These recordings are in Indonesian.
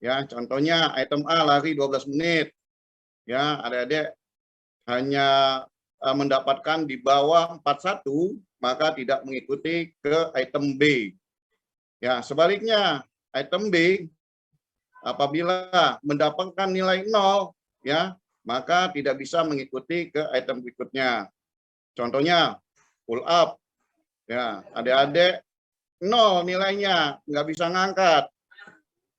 Ya, contohnya item A lari 12 menit. Ya, adik-adik hanya mendapatkan di bawah 41, maka tidak mengikuti ke item B. Ya, sebaliknya item B apabila mendapatkan nilai 0, ya, maka tidak bisa mengikuti ke item berikutnya. Contohnya pull up. Ya, adik-adik 0 nilainya, nggak bisa ngangkat,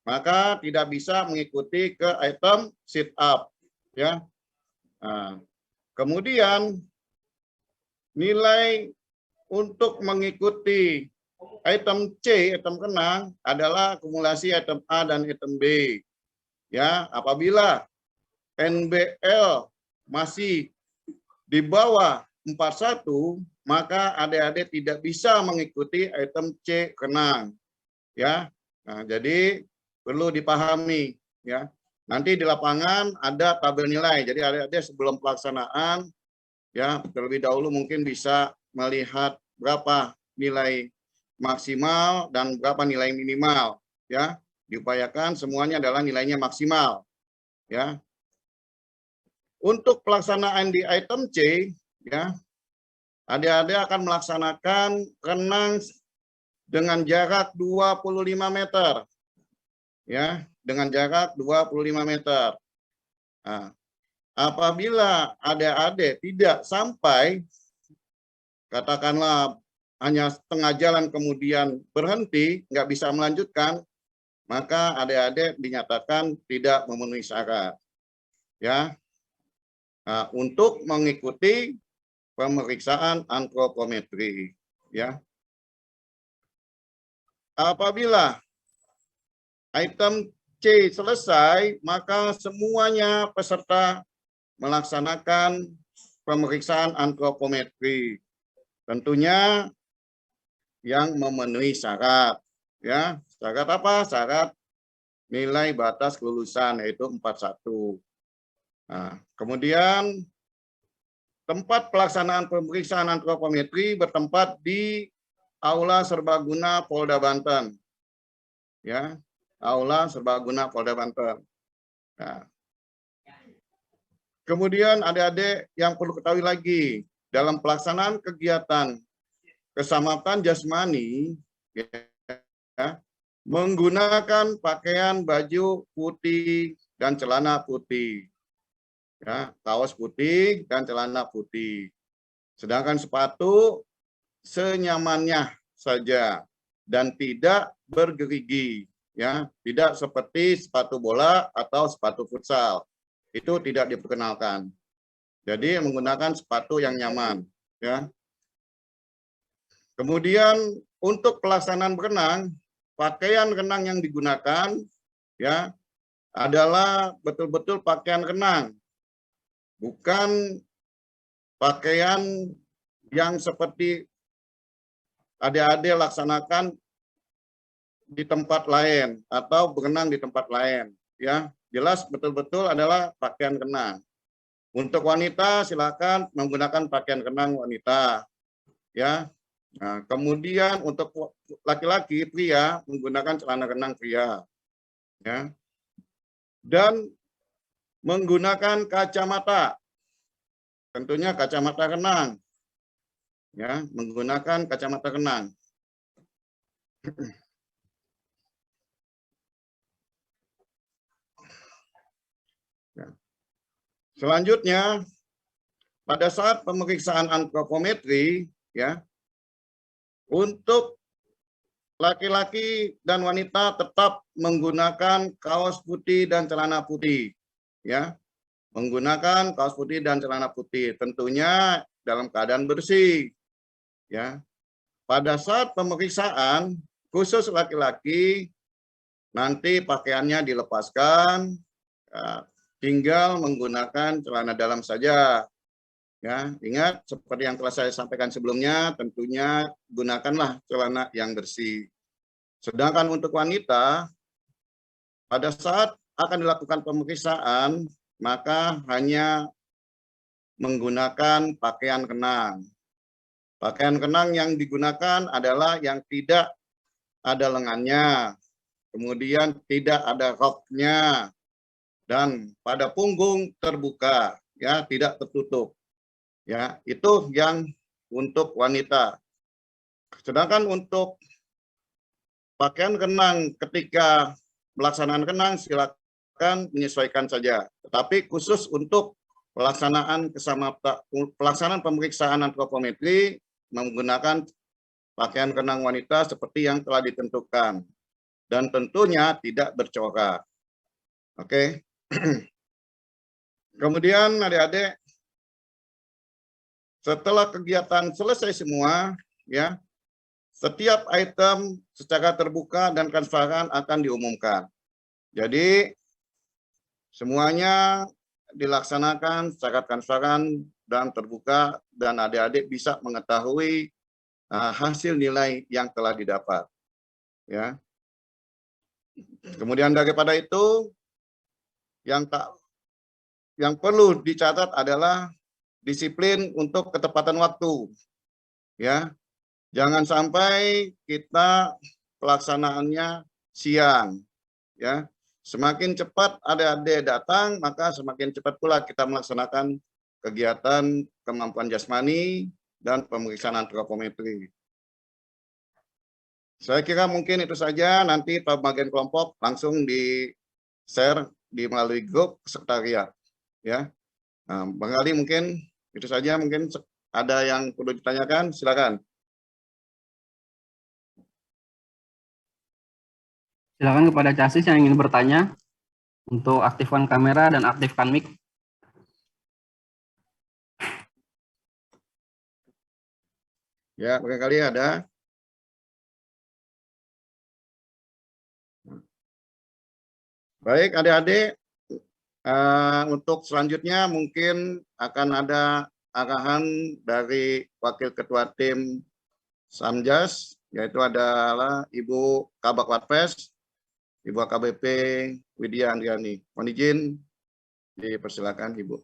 maka tidak bisa mengikuti ke item sit up. Ya. Nah, kemudian nilai untuk mengikuti item C, item kenang, adalah akumulasi item A dan item B. Ya, apabila NBL masih di bawah 41, maka adik-adik tidak bisa mengikuti item C kenang. Ya. Nah, jadi perlu dipahami, ya. Nanti di lapangan ada tabel nilai. Jadi adik-adik sebelum pelaksanaan, ya, terlebih dahulu mungkin bisa melihat berapa nilai maksimal dan berapa nilai minimal, ya. Diupayakan semuanya adalah nilainya maksimal, ya. Untuk pelaksanaan di item C, ya, adik-adik akan melaksanakan renang dengan jarak 25 meter. Ya, dengan jarak 25 meter. Nah, apabila adik-adik tidak sampai, katakanlah hanya setengah jalan kemudian berhenti, nggak bisa melanjutkan, maka adik-adik dinyatakan tidak memenuhi syarat. Ya, nah, untuk mengikuti pemeriksaan antropometri. Ya, apabila item C selesai, maka semuanya peserta melaksanakan pemeriksaan antropometri. Tentunya yang memenuhi syarat. Ya, syarat apa? Syarat nilai batas kelulusan, yaitu 41. Nah, kemudian tempat pelaksanaan pemeriksaan antropometri bertempat di Aula Serbaguna Polda Banten. Ya, Aula Serbaguna Polda Banten. Nah, kemudian adik-adik yang perlu ketahui lagi, dalam pelaksanaan kegiatan keselamatan jasmani, ya, menggunakan pakaian baju putih dan celana putih. Ya, kaos putih dan celana putih. Sedangkan sepatu senyamannya saja dan tidak bergerigi. Ya, tidak seperti sepatu bola atau sepatu futsal, itu tidak diperkenalkan. Jadi menggunakan sepatu yang nyaman. Ya. Kemudian untuk pelaksanaan berenang, pakaian renang yang digunakan, ya, adalah betul-betul pakaian renang, bukan pakaian yang seperti adik-adik laksanakan di tempat lain atau berenang di tempat lain, ya. Jelas betul-betul adalah pakaian renang. Untuk wanita silakan menggunakan pakaian renang wanita, ya. Nah, kemudian untuk laki-laki pria menggunakan celana renang pria, ya. Dan menggunakan kacamata, tentunya kacamata renang, ya, menggunakan kacamata renang. Selanjutnya, pada saat pemeriksaan antropometri, ya, untuk laki-laki dan wanita tetap menggunakan kaos putih dan celana putih, ya, menggunakan kaos putih dan celana putih, tentunya dalam keadaan bersih, ya. Pada saat pemeriksaan khusus laki-laki, nanti pakaiannya dilepaskan, ya, tinggal menggunakan celana dalam saja. Ya, ingat seperti yang telah saya sampaikan sebelumnya, tentunya gunakanlah celana yang bersih. Sedangkan untuk wanita, pada saat akan dilakukan pemeriksaan, maka hanya menggunakan pakaian kenang. Pakaian kenang yang digunakan adalah yang tidak ada lengannya, kemudian tidak ada roknya, dan pada punggung terbuka, ya, tidak tertutup. Ya, itu yang untuk wanita. Sedangkan untuk pakaian renang ketika pelaksanaan renang silakan menyesuaikan saja. Tetapi khusus untuk pelaksanaan pemeriksaan antropometri menggunakan pakaian renang wanita seperti yang telah ditentukan dan tentunya tidak bercorak. Oke. Kemudian adik-adik, setelah kegiatan selesai semua, ya, setiap item secara terbuka dan transparan akan diumumkan. Jadi semuanya dilaksanakan secara transparan dan terbuka, dan adik-adik bisa mengetahui hasil nilai yang telah didapat. Ya. Kemudian daripada itu, yang perlu dicatat adalah disiplin untuk ketepatan waktu. Ya, jangan sampai kita pelaksanaannya siang. Ya, semakin cepat adik-adik datang, maka semakin cepat pula kita melaksanakan kegiatan kemampuan jasmani dan pemeriksaan antropometri. Saya kira mungkin itu saja. Nanti bagian kelompok langsung di-share melalui grup sekretariat. Ya, Bang Ali, mungkin itu saja. Mungkin ada yang perlu ditanyakan, silakan. Silakan kepada Casis yang ingin bertanya untuk aktifkan kamera dan aktifkan mic. Ya, barangkali ada. Baik, adik-adik, untuk selanjutnya mungkin akan ada arahan dari Wakil Ketua Tim Samjas, yaitu adalah Ibu Kabak Watpes, Ibu AKBP Widya Andriani. Mohon izin, dipersilakan Ibu.